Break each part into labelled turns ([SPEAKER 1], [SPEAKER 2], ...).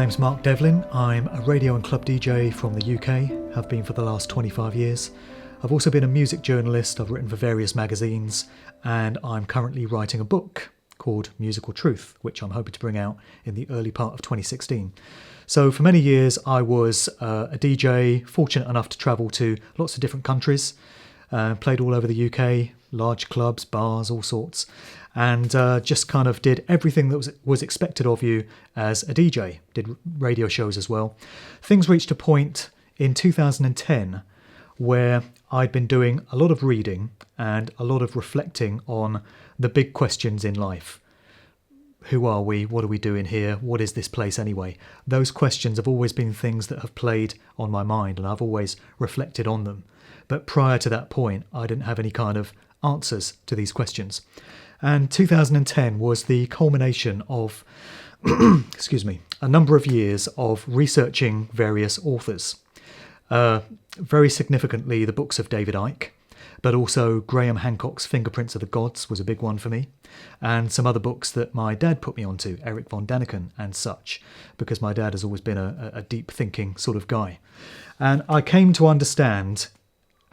[SPEAKER 1] name's Mark Devlin. I'm a radio and club DJ from the UK, have been for the last 25 years. I've also been a music journalist, I've written for various magazines, and I'm currently writing a book called Musical Truth, which I'm hoping to bring out in the early part of 2016. So for many years I was a DJ, fortunate enough to travel to lots of different countries, played all over the UK, large clubs, bars, all sorts, and just kind of did everything that was expected of you as a DJ, did radio shows as well. Things reached a point in 2010 where I'd been doing a lot of reading and a lot of reflecting on the big questions in life. Who are we? What are we doing here? What is this place anyway? Those questions have always been things that have played on my mind, and I've always reflected on them. But prior to that point, I didn't have any kind of answers to these questions. And 2010 was the culmination of, a number of years of researching various authors. Very significantly, the books of David Icke, but also Graham Hancock's Fingerprints of the Gods was a big one for me, and some other books that my dad put me onto, Eric von Daniken and such, because my dad has always been a deep thinking sort of guy. And I came to understand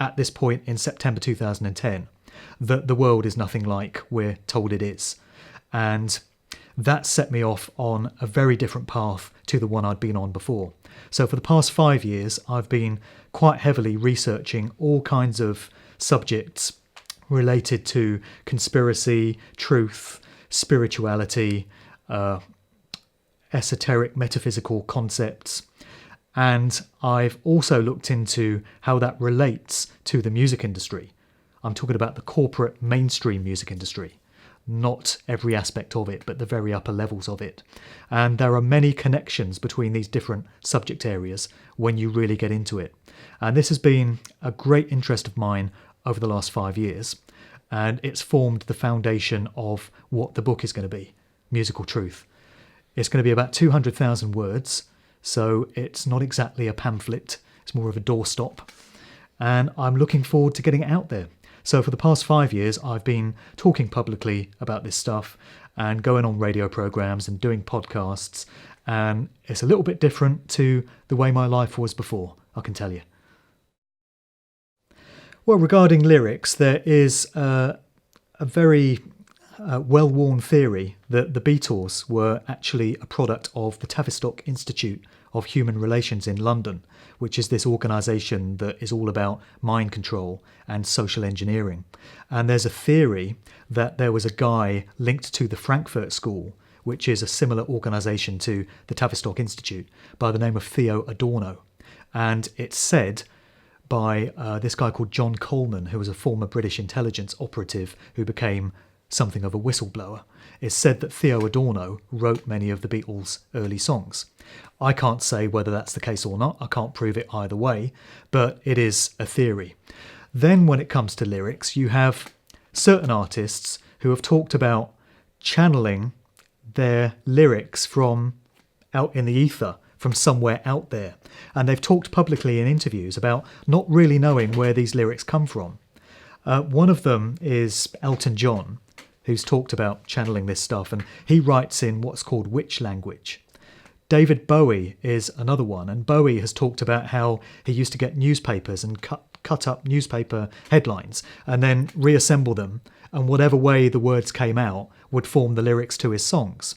[SPEAKER 1] at this point in September 2010 that the world is nothing like we're told it is. And that set me off on a very different path to the one I'd been on before. So for the past 5 years, I've been quite heavily researching all kinds of subjects related to conspiracy, truth, spirituality, esoteric metaphysical concepts. And I've also looked into how that relates to the music industry. I'm talking about the corporate mainstream music industry, not every aspect of it, but the very upper levels of it. And there are many connections between these different subject areas when you really get into it. And this has been a great interest of mine over the last 5 years. And it's formed the foundation of what the book is going to be, Musical Truth. It's going to be about 200,000 words. So it's not exactly a pamphlet, it's more of a doorstop. And I'm looking forward to getting it out there. So for the past 5 years, I've been talking publicly about this stuff and going on radio programs and doing podcasts. And it's a little bit different to the way my life was before, I can tell you. Well, regarding lyrics, there is a very well-worn theory that the Beatles were actually a product of the Tavistock Institute of Human Relations in London, which is this organisation that is all about mind control and social engineering. And there's a theory that there was a guy linked to the Frankfurt School, which is a similar organisation to the Tavistock Institute, by the name of Theo Adorno. And it's said by this guy called John Coleman, who was a former British intelligence operative who became something of a whistleblower. It's said that Theo Adorno wrote many of the Beatles' early songs. I can't say whether that's the case or not. I can't prove it either way, but it is a theory. Then when it comes to lyrics, you have certain artists who have talked about channeling their lyrics from out in the ether, from somewhere out there. And they've talked publicly in interviews about not really knowing where these lyrics come from. One of them is Elton John, who's talked about channeling this stuff, and he writes in what's called witch language. David Bowie is another one, and Bowie has talked about how he used to get newspapers and cut up newspaper headlines and then reassemble them, and whatever way the words came out would form the lyrics to his songs,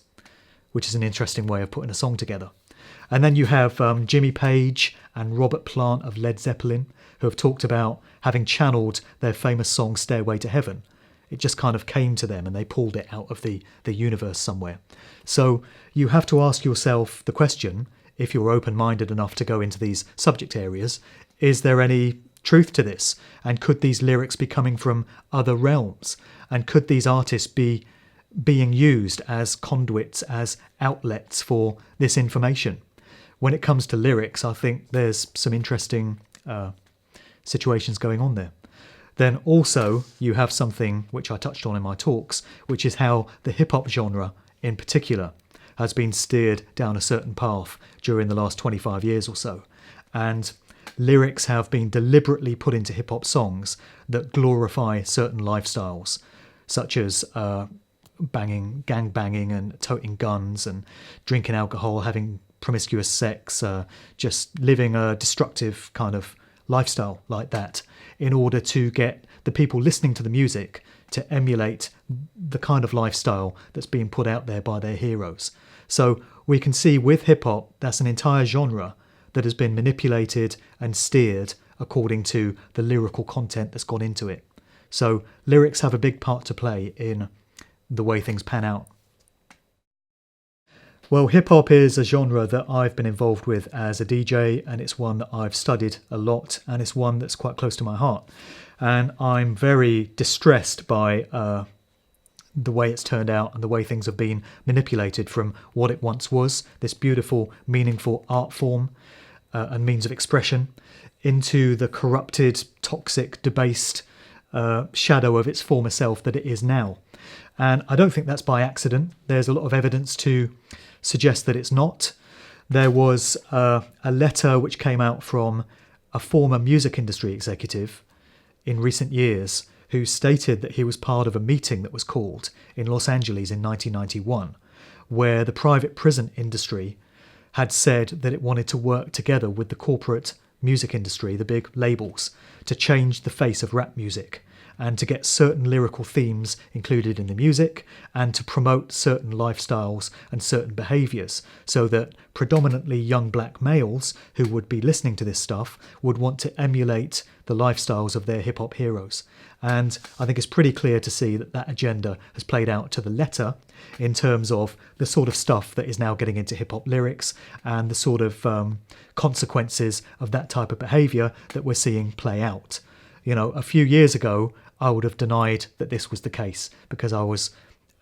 [SPEAKER 1] which is an interesting way of putting a song together. And then you have Jimmy Page and Robert Plant of Led Zeppelin, who have talked about having channeled their famous song Stairway to Heaven. It just kind of came to them and they pulled it out of the universe somewhere. So you have to ask yourself the question, if you're open-minded enough to go into these subject areas, is there any truth to this? And could these lyrics be coming from other realms? And could these artists be being used as conduits, as outlets for this information? When it comes to lyrics, I think there's some interesting situations going on there. Then also you have something which I touched on in my talks, which is how the hip-hop genre in particular has been steered down a certain path during the last 25 years or so. And lyrics have been deliberately put into hip-hop songs that glorify certain lifestyles, such as gang banging and toting guns and drinking alcohol, having promiscuous sex, just living a destructive kind of lifestyle like that, in order to get the people listening to the music to emulate the kind of lifestyle that's being put out there by their heroes. So we can see with hip-hop, that's an entire genre that has been manipulated and steered according to the lyrical content that's gone into it. So lyrics have a big part to play in the way things pan out. Well, hip-hop is a genre that I've been involved with as a DJ, and it's one that I've studied a lot, and it's one that's quite close to my heart. And I'm very distressed by the way it's turned out and the way things have been manipulated from what it once was, this beautiful, meaningful art form and means of expression, into the corrupted, toxic, debased shadow of its former self that it is now. And I don't think that's by accident. There's a lot of evidence to suggest that it's not. There was a letter which came out from a former music industry executive in recent years who stated that he was part of a meeting that was called in Los Angeles in 1991, where the private prison industry had said that it wanted to work together with the corporate music industry, the big labels, to change the face of rap music and to get certain lyrical themes included in the music and to promote certain lifestyles and certain behaviours, so that predominantly young black males who would be listening to this stuff would want to emulate the lifestyles of their hip-hop heroes. And I think it's pretty clear to see that that agenda has played out to the letter in terms of the sort of stuff that is now getting into hip-hop lyrics and the sort of consequences of that type of behaviour that we're seeing play out. You know, a few years ago, I would have denied that this was the case because I was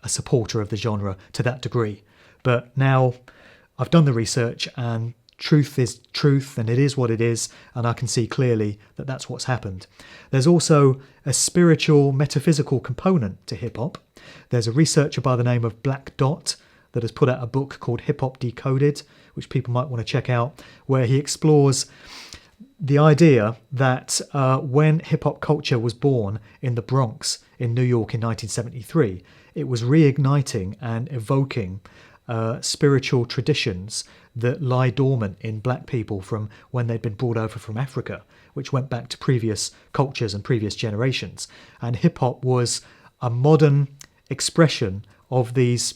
[SPEAKER 1] a supporter of the genre to that degree. But now I've done the research and truth is truth and it is what it is, and I can see clearly that that's what's happened. There's also a spiritual, metaphysical component to hip-hop. There's a researcher by the name of Black Dot that has put out a book called Hip Hop Decoded, which people might want to check out, where he explores the idea that when hip-hop culture was born in the Bronx in New York in 1973, it was reigniting and evoking spiritual traditions that lie dormant in black people from when they'd been brought over from Africa, which went back to previous cultures and previous generations. And hip-hop was a modern expression of these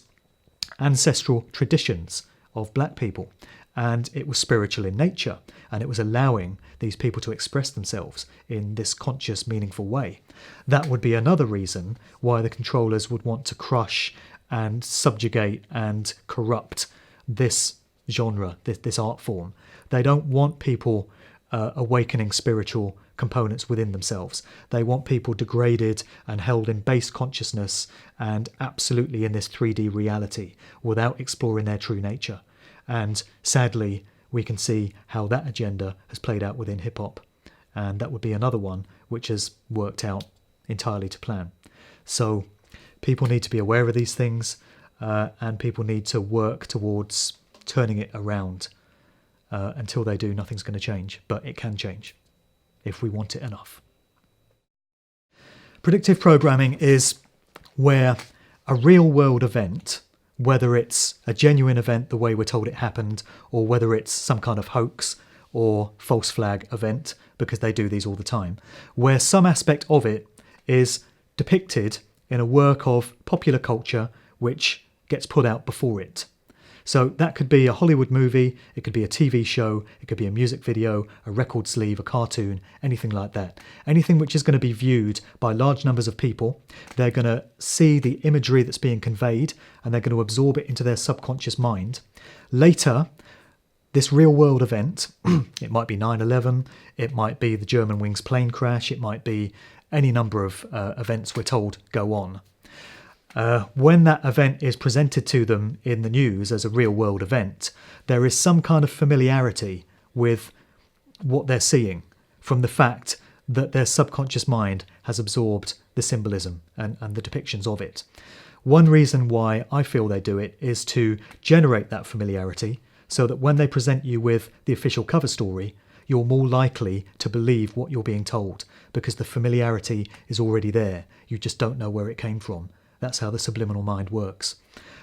[SPEAKER 1] ancestral traditions of black people. And it was spiritual in nature, and it was allowing these people to express themselves in this conscious, meaningful way. That would be another reason why the controllers would want to crush and subjugate and corrupt this genre, this art form. They don't want people awakening spiritual components within themselves. They want people degraded and held in base consciousness and absolutely in this 3D reality without exploring their true nature. And sadly, we can see how that agenda has played out within hip-hop. And that would be another one which has worked out entirely to plan. So people need to be aware of these things, and people need to work towards turning it around. Until they do, nothing's going to change. But it can change if we want it enough. Predictive programming is where a real-world event, whether it's a genuine event the way we're told it happened, or whether it's some kind of hoax or false flag event, because they do these all the time, where some aspect of it is depicted in a work of popular culture which gets put out before it. So that could be a Hollywood movie, it could be a TV show, it could be a music video, a record sleeve, a cartoon, anything like that. Anything which is going to be viewed by large numbers of people. They're going to see the imagery that's being conveyed and they're going to absorb it into their subconscious mind. Later, this real world event, it might be 9/11, it might be the Germanwings plane crash, it might be any number of events we're told go on. When that event is presented to them in the news as a real world event, there is some kind of familiarity with what they're seeing from the fact that their subconscious mind has absorbed the symbolism and the depictions of it. One reason why I feel they do it is to generate that familiarity so that when they present you with the official cover story, you're more likely to believe what you're being told because the familiarity is already there. You just don't know where it came from. That's how the subliminal mind works.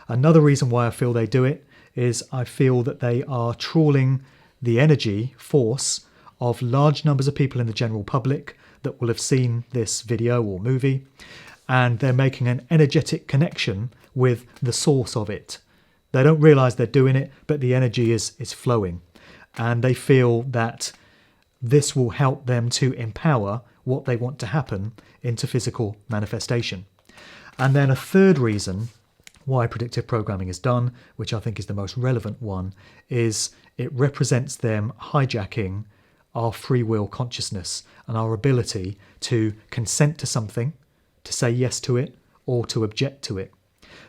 [SPEAKER 1] Another reason why I feel they do it is I feel that they are trawling the energy force of large numbers of people in the general public that will have seen this video or movie, and they're making an energetic connection with the source of it. They don't realise they're doing it, but the energy is flowing, and they feel that this will help them to empower what they want to happen into physical manifestation. And then a third reason why predictive programming is done, which I think is the most relevant one, is it represents them hijacking our free will consciousness and our ability to consent to something, to say yes to it, or to object to it.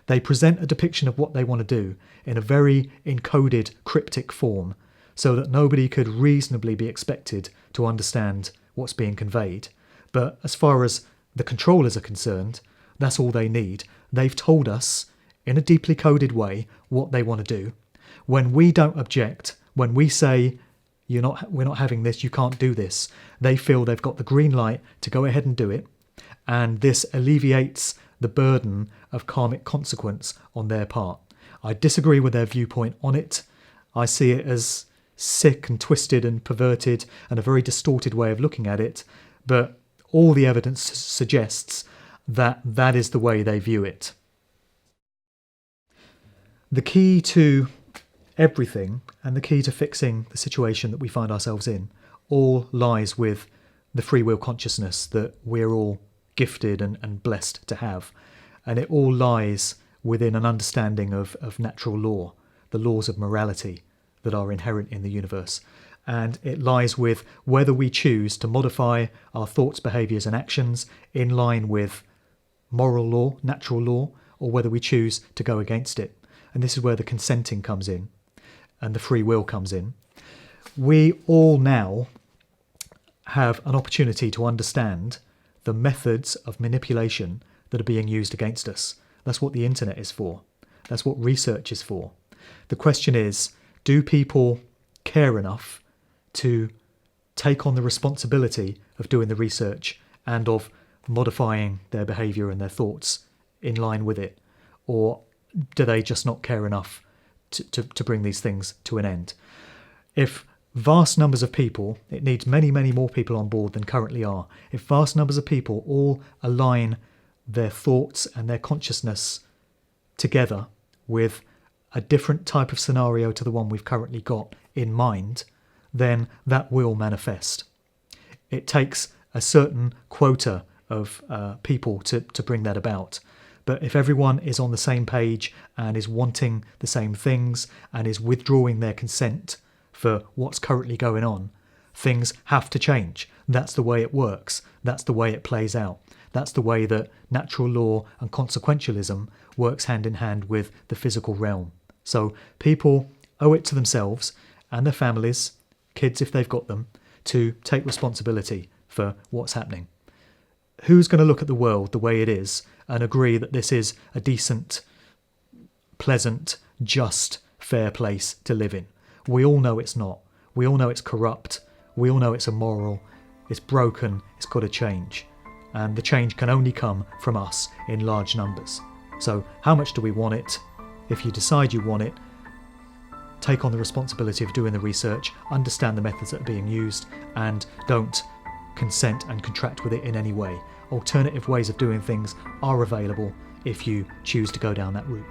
[SPEAKER 1] They present a depiction of what they want to do in a very encoded, cryptic form, so that nobody could reasonably be expected to understand what's being conveyed. But as far as the controllers are concerned, that's all they need. They've told us in a deeply coded way what they want to do. When we don't object, when we say, we're not having this, you can't do this, they feel they've got the green light to go ahead and do it. And this alleviates the burden of karmic consequence on their part. I disagree with their viewpoint on it. I see it as sick and twisted and perverted and a very distorted way of looking at it. But all the evidence suggests that that is the way they view it. The key to everything and the key to fixing the situation that we find ourselves in all lies with the free will consciousness that we're all gifted and blessed to have. And it all lies within an understanding of natural law, the laws of morality that are inherent in the universe. And it lies with whether we choose to modify our thoughts, behaviours and actions in line with moral law, natural law, or whether we choose to go against it. And this is where the consenting comes in and the free will comes in. We all now have an opportunity to understand the methods of manipulation that are being used against us. That's what the internet is for. That's what research is for. The question is, do people care enough to take on the responsibility of doing the research and of modifying their behaviour and their thoughts in line with it? Or do they just not care enough to bring these things to an end? If vast numbers of people, it needs many, many more people on board than currently are, if vast numbers of people all align their thoughts and their consciousness together with a different type of scenario to the one we've currently got in mind, then that will manifest. It takes a certain quota of people to bring that about. But if everyone is on the same page and is wanting the same things and is withdrawing their consent for what's currently going on, things have to change. That's the way it works. That's the way it plays out. That's the way that natural law and consequentialism works hand in hand with the physical realm. So people owe it to themselves and their families, kids if they've got them, to take responsibility for what's happening. Who's going to look at the world the way it is and agree that this is a decent, pleasant, just, fair place to live in? We all know it's not. We all know it's corrupt. We all know it's immoral. It's broken. It's got to change. And the change can only come from us in large numbers. So how much do we want it? If you decide you want it, take on the responsibility of doing the research, understand the methods that are being used, and don't consent and contract with it in any way. Alternative ways of doing things are available if you choose to go down that route.